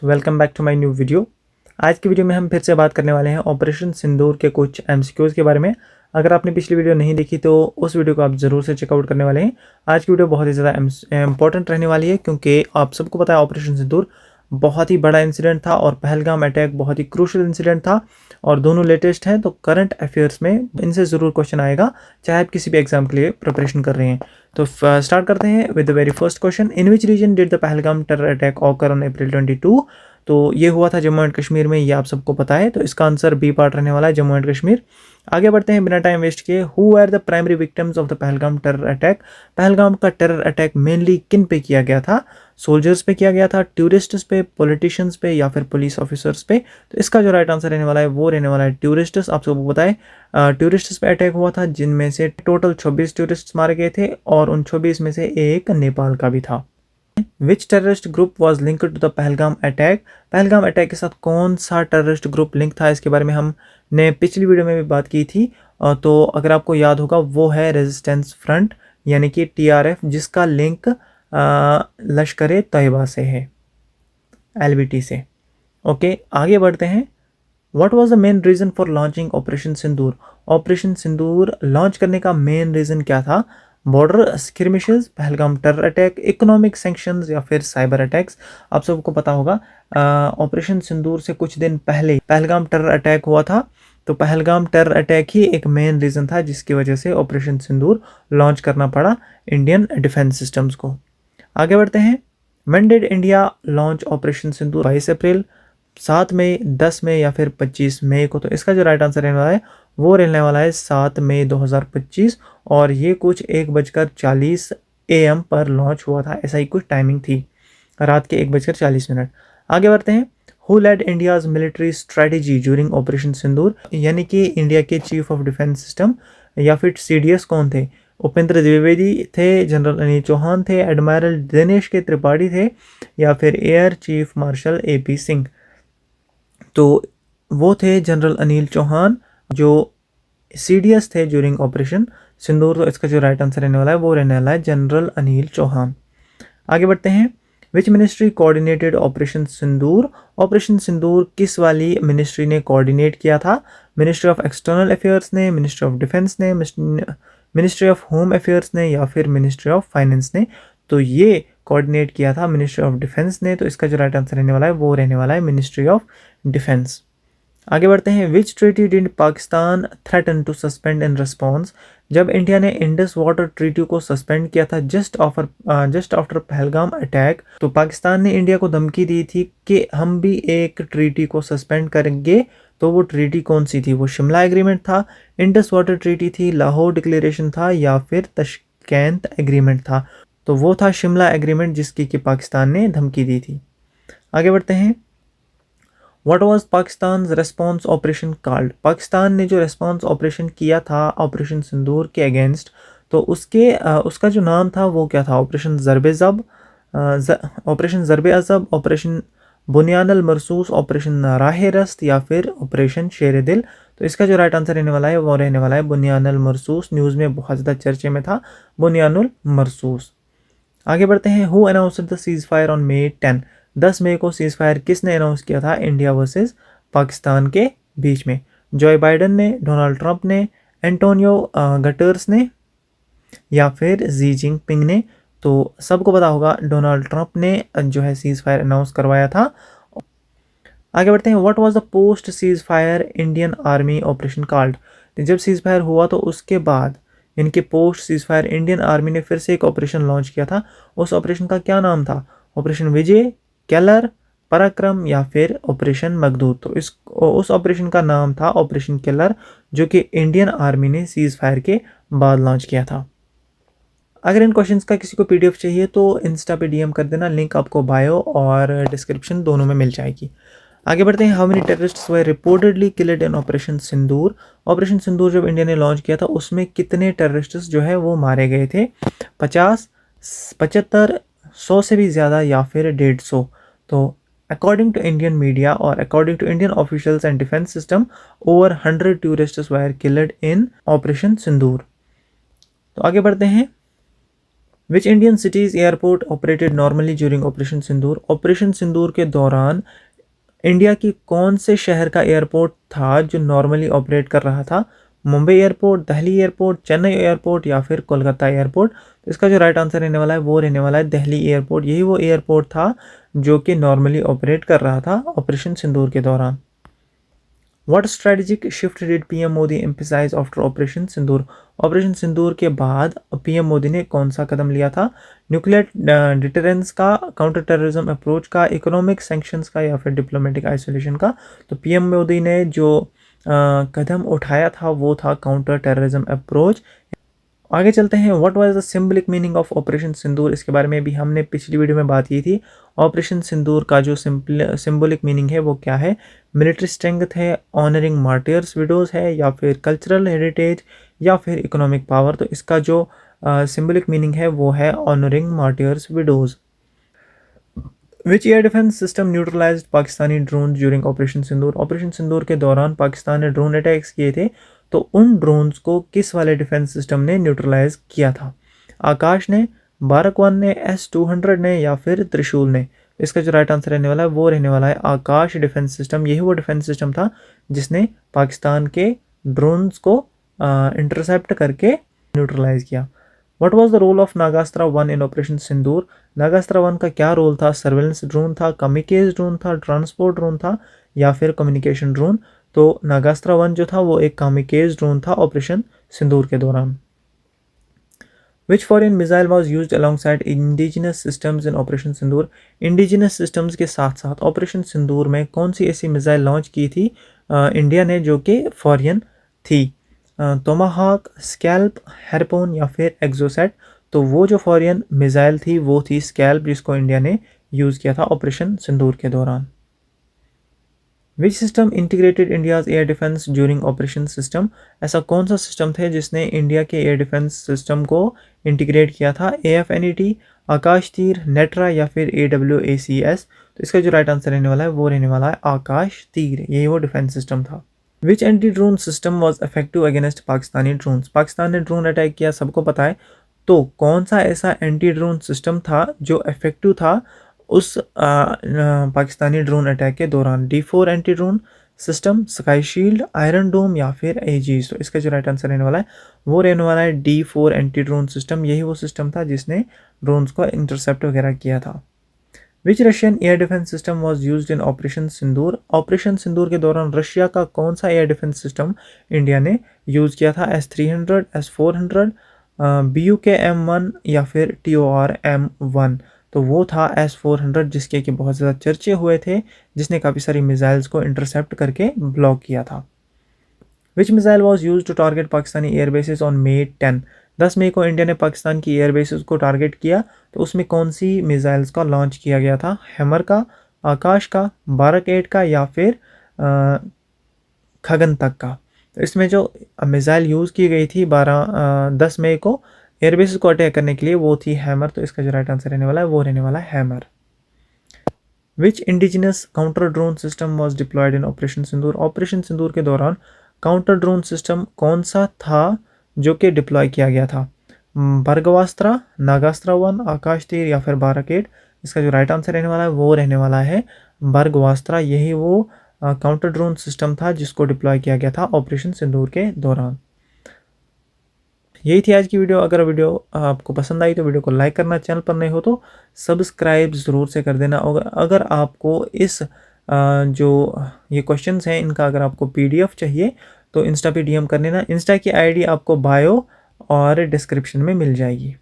Welcome back to my new video. आज की video में हम फिर से बात करने वाले हैं ऑपरेशन सिंदूर के कुछ एमसीक्यूज़ के बारे में। अगर आपने पिछली वीडियो नहीं देखी तो उस वीडियो को आप ज़रूर से चेकआउट करने वाले हैं। आज की वीडियो बहुत ही ज़्यादा इंपॉर्टेंट रहने वाली है क्योंकि आप सबको पता है ऑपरेशन सिंदूर बहुत ही बड़ा इंसिडेंट था और पहलगाम अटैक बहुत ही क्रूशल इंसिडेंट था और दोनों लेटेस्ट हैं। तो करंट अफेयर्स में इनसे ज़रूर क्वेश्चन आएगा, चाहे आप किसी भी एग्जाम के लिए प्रिपरेशन कर रहे हैं। तो स्टार्ट करते हैं with the very first question. In which region did the Pahalgam terror attack occur on April 22? तो ये हुआ था जम्मू एंड कश्मीर में, ये आप सबको पता है। तो इसका आंसर बी पार्ट रहने वाला है, जम्मू एंड कश्मीर। आगे बढ़ते हैं बिना टाइम वेस्ट किए। Who are the primary victims of the Pahalgam terror attack? Pahalgam का टेरर अटैक मेनली किन पे किया गया था? सोल्जर्स पे किया गया था, टूरिस्ट्स पे, पॉलिटिशियंस पे या फिर पुलिस ऑफिसर्स पे? तो इसका जो राइट आंसर रहने वाला है वो रहने वाला है टूरिस्ट्स। आप सबको पता है टूरिस्ट्स पे अटैक हुआ था, जिनमें से टोटल 26 टूरिस्ट मारे गए थे और उन 26 में से एक नेपाल का भी था। Which terrorist group was linked to the Pahalgam attack? Pahalgam attack के साथ कौन सा टेररिस्ट ग्रुप लिंक था? इसके बारे में हमने पिछली वीडियो में भी बात की थी। तो अगर आपको याद होगा वो है रेजिस्टेंस फ्रंट यानी कि TRF, जिसका लिंक लश्कर तैयबा से है, LBT से। ओके, आगे बढ़ते हैं। What was the main reason for launching Operation Sindoor? Operation Sindoor launch करने का मेन रीजन क्या था? Border skirmishes, Pahalgam terror attack, economic sanctions या फिर साइबर अटैक्स? आप सबको पता होगा ऑपरेशन सिंदूर से कुछ दिन पहले पहलगाम टेरर अटैक हुआ था। तो पहलगाम टेरर अटैक ही एक मेन रीजन था जिसकी वजह से ऑपरेशन सिंदूर लॉन्च करना पड़ा इंडियन डिफेंस सिस्टम्स को। आगे बढ़ते हैं। When did India launch Operation Sindoor? 22 अप्रैल, 7 मई, 10 मई या फिर 25 मई को? तो इसका जो राइट आंसर रहने वाला है वो रहने वाला है 7 मई 2025 और ये कुछ 1:40 AM पर लॉन्च हुआ था। ऐसा ही कुछ टाइमिंग थी, रात के 1:40। आगे बढ़ते हैं। Who led India's military strategy during Operation Sindoor? यानी कि इंडिया के चीफ ऑफ डिफेंस सिस्टम या फिर CDS कौन थे? उपेंद्र द्विवेदी थे, जनरल अनिल चौहान थे, एडमायरल दिनेश के त्रिपाठी थे या फिर air chief marshal AP Singh? तो वो थे जनरल अनिल चौहान जो CDS थे ड्यूरिंग ऑपरेशन सिंदूर। तो इसका जो राइट आंसर रहने वाला है वो रहने वाला है जनरल अनिल चौहान। आगे बढ़ते हैं। Which ministry coordinated Operation Sindoor? Operation Sindoor किस वाली मिनिस्ट्री ने कोऑर्डिनेट किया था? मिनिस्ट्री ऑफ एक्सटर्नल अफेयर्स ने, मिनिस्ट्री ऑफ डिफेंस ने, मिनिस्ट्री ऑफ होम अफेयर्स ने या फिर मिनिस्ट्री ऑफ फाइनेंस ने? तो ये कोऑर्डिनेट किया था मिनिस्ट्री ऑफ डिफेंस ने। तो इसका जो राइट आंसर रहने वाला है वो रहने वाला है मिनिस्ट्री ऑफ डिफेंस। आगे बढ़ते हैं। Which treaty did Pakistan threaten to suspend in response? जब इंडिया ने इंडस वाटर ट्रीटी को सस्पेंड किया था जस्ट आफ्टर पहलगाम अटैक, तो पाकिस्तान ने इंडिया को धमकी दी थी कि हम भी एक ट्रीटी को सस्पेंड करेंगे। तो वो ट्रीटी कौन सी थी? वो शिमला एग्रीमेंट था, इंडस वाटर ट्रीटी थी, लाहौर डिक्लेरेशन था या फिर तशकैंत एग्रीमेंट था? तो वो था शिमला एग्रीमेंट जिसकी कि पाकिस्तान ने धमकी दी थी। आगे बढ़ते हैं। What was Pakistan response operation called? Pakistan ने जो रेस्पॉन्स ऑपरेशन किया था ऑपरेशन सिंदूर के अगेंस्ट, तो उसका जो नाम था वो क्या था? ऑपरेशन ज़रबे ज़ब, ऑपरेशन ज़रबे अज़ब, ऑपरेशन बुनियानल मरसूस, ऑपरेशन राह रस्त या फिर ऑपरेशन शेर दिल? तो इसका जो राइट आंसर रहने वाला है वो रहने वाला है बुनियानल मरसूस। न्यूज़ में बहुत ज़्यादा चर्चे में था बुनियानुल मरसूस। आगे बढ़ते हैं। Who announced the cease fire on May 10? 10 मई को सीज फायर किसने अनाउंस किया था इंडिया वर्सेस पाकिस्तान के बीच में? जो बाइडन ने, डोनाल्ड ट्रंप ने, एंटोनियो गटर्स ने या फिर जी जिनपिंग ने? तो सबको पता होगा डोनाल्ड ट्रंप ने जो है सीज फायर अनाउंस करवाया था। आगे बढ़ते हैं। What was the post cease fire Indian army operation called? जब सीज फायर हुआ तो उसके बाद इनके post cease fire Indian army ने फिर से एक ऑपरेशन लॉन्च किया था। उस ऑपरेशन का क्या नाम था? ऑपरेशन विजय, केलर, पराक्रम या फिर ऑपरेशन मगदूद? तो उस ऑपरेशन का नाम था ऑपरेशन केलर, जो कि इंडियन आर्मी ने सीज फायर के बाद लॉन्च किया था। अगर इन क्वेश्चंस का किसी को PDF चाहिए तो इंस्टा पे DM कर देना, लिंक आपको बायो और डिस्क्रिप्शन दोनों में मिल जाएगी। आगे बढ़ते हैं। How many terrorists were reportedly killed in Operation Sindoor? Operation Sindoor जब इंडिया ने लॉन्च किया था उसमें कितने टेररिस्ट्स जो है वो मारे गए थे? 50, 75, 100 से भी ज़्यादा या फिर 150? तो अकॉर्डिंग टू इंडियन मीडिया और according to Indian officials and defence system, over 100 tourists were killed in Operation Sindoor. तो आगे बढ़ते हैं। Which Indian cities airport operated normally during Operation Sindoor. Operation Sindoor के दौरान इंडिया की कौन से शहर का एयरपोर्ट था जो नॉर्मली ऑपरेट कर रहा था? Mumbai airport, Delhi airport, Chennai airport या फिर कोलकाता एयरपोर्ट। तो इसका जो राइट आंसर रहने वाला है वो रहने वाला है दिल्ली एयरपोर्ट। यही वो एयरपोर्ट था जो कि नॉर्मली ऑपरेट कर रहा था ऑपरेशन सिंदूर के दौरान। What strategic shift did PM Modi emphasize after Operation Sindoor? Operation Sindoor के बाद पीएम मोदी ने कौन सा कदम लिया था? न्यूक्लियर डिटरेंस का, काउंटर टेररिज्म अप्रोच का, इकोनॉमिक सैंक्शंस का या फिर डिप्लोमेटिक आइसोलेशन का? तो पीएम मोदी ने जो कदम उठाया था वो था काउंटर टेररिज्म अप्रोच। आगे चलते हैं। What was the symbolic meaning of Operation Sindoor? इसके बारे में भी हमने पिछली वीडियो में बात की थी। ऑपरेशन सिंदूर का जो सिंबलिक मीनिंग है वो क्या है? मिलिट्री स्ट्रेंथ है, ऑनरिंग मार्टियर्स विडोज है, या फिर कल्चरल हेरिटेज, या फिर इकोनॉमिक पावर। तो इसका जो सिंबलिक मीनिंग है वो है honouring martyrs widows. Which air defence system neutralised Pakistani drone during Operation Sindoor? Operation Sindoor के दौरान पाकिस्तान ने ड्रोन अटैक्स किए थे, तो उन ड्रोन्स को किस वाले डिफेंस सिस्टम ने न्यूट्रलाइज किया था? आकाश ने, बारक-1 ने, S-200 ने, या फिर त्रिशूल ने? इसका जो राइट आंसर रहने वाला है वो रहने वाला है आकाश डिफेंस सिस्टम। यही वो डिफेंस सिस्टम था जिसने पाकिस्तान के ड्रोन्स को इंटरसेप्ट करके न्यूट्रलाइज किया। What was the role of Nagastra 1 in Operation Sindoor? Nagastra 1 का क्या रोल था? सर्वेलेंस ड्रोन था, कमिकेज ड्रोन था, ट्रांसपोर्ट ड्रोन था, या फिर कम्युनिकेशन ड्रोन? तो नागास्त्रा 1 जो था वो एक कामिकेज ड्रोन था ऑपरेशन सिंदूर के दौरान। Which foreign missile was use alongside indigenous systems in Operation Sindoor? Indigenous systems के साथ साथ ऑपरेशन सिंदूर में कौन सी ऐसी मिसाइल लॉन्च की थी इंडिया ने जो कि फॉरेन थी? टोमाहॉक, स्कैल्प, हैरपून या फिर एक्सोसेट? तो वो जो फॉरेन मिसाइल थी वो थी स्कैल्प, जिसको इंडिया ने यूज़ किया था ऑपरेशन सिंदूर के दौरान। Which system integrated India's air defence during operation system? ऐसा कौन सा सिस्टम थे जिसने इंडिया के एयर डिफेंस सिस्टम को इंटीग्रेट किया था? AFNET, आकाश तीर, नेट्रा या फिर AWACS? तो इसका जो राइट आंसर रहने वाला है वो रहने वाला है आकाश तीर। यही वो डिफेंस सिस्टम था। Which anti drone system was effective against Pakistani drones? Pakistan ने ड्रोन अटैक किया, सबको पता है। तो कौन सा ऐसा एंटी ड्रोन सिस्टम था जो इफेक्टिव था उस पाकिस्तानी ड्रोन अटैक के दौरान? D4 anti drone system, sky shield, iron dome या फिर एजीज? तो इसका जो राइट आंसर रहने वाला है वो रहने वाला है D4 एंटी ड्रोन सिस्टम। यही वो सिस्टम था जिसने ड्रोन्स को इंटरसेप्ट वगैरह किया था। Which Russian air defence system was use in Operation Sindoor? Operation Sindoor के दौरान रशिया का कौन सा एयर डिफेंस सिस्टम इंडिया ने यूज़ किया था? S-300, S-400, BUK-M1 या फिर TOR-M1? तो वो था S-400 जिसके कि बहुत ज़्यादा चर्चे हुए थे, जिसने काफ़ी सारी मिसाइल्स को इंटरसेप्ट करके ब्लॉक किया था। Which missile was use to target Pakistani airbases on May 10? 10 मई को इंडिया ने पाकिस्तान की एयरबेसिस को टारगेट किया, तो उसमें कौन सी मिसाइल्स का लॉन्च किया गया था? हैमर का, आकाश का, बारक-8 का या फिर खगनतक का? तो इसमें जो मिसाइल यूज़ की गई थी 10 मई को एयरबेसिस को अटैक करने के लिए वो थी हैमर। तो इसका जो राइट आंसर रहने वाला है वो रहने वाला है hammer. Which indigenous counter drone system was deployed in Operation Sindoor? Operation Sindoor के दौरान काउंटर ड्रोन सिस्टम कौन सा था जो कि डिप्लॉय किया गया था? बर्गवास्त्रा, नागास्त्रा 1, आकाश तीर या फिर बारक-8? इसका जो राइट आंसर रहने वाला है वो रहने वाला है बर्गवास्त्रा। यही वो काउंटर ड्रोन सिस्टम था जिसको डिप्लॉय किया गया था ऑपरेशन सिंदूर के दौरान। यही थी आज की वीडियो। अगर वीडियो आपको पसंद आई तो वीडियो को लाइक करना, चैनल पर नए हो तो सब्सक्राइब ज़रूर से कर देना। और अगर आपको इस जो ये क्वेश्चंस हैं इनका अगर आपको PDF चाहिए तो इंस्टा पे DM कर लेना। इंस्टा की ID आपको बायो और डिस्क्रिप्शन में मिल जाएगी।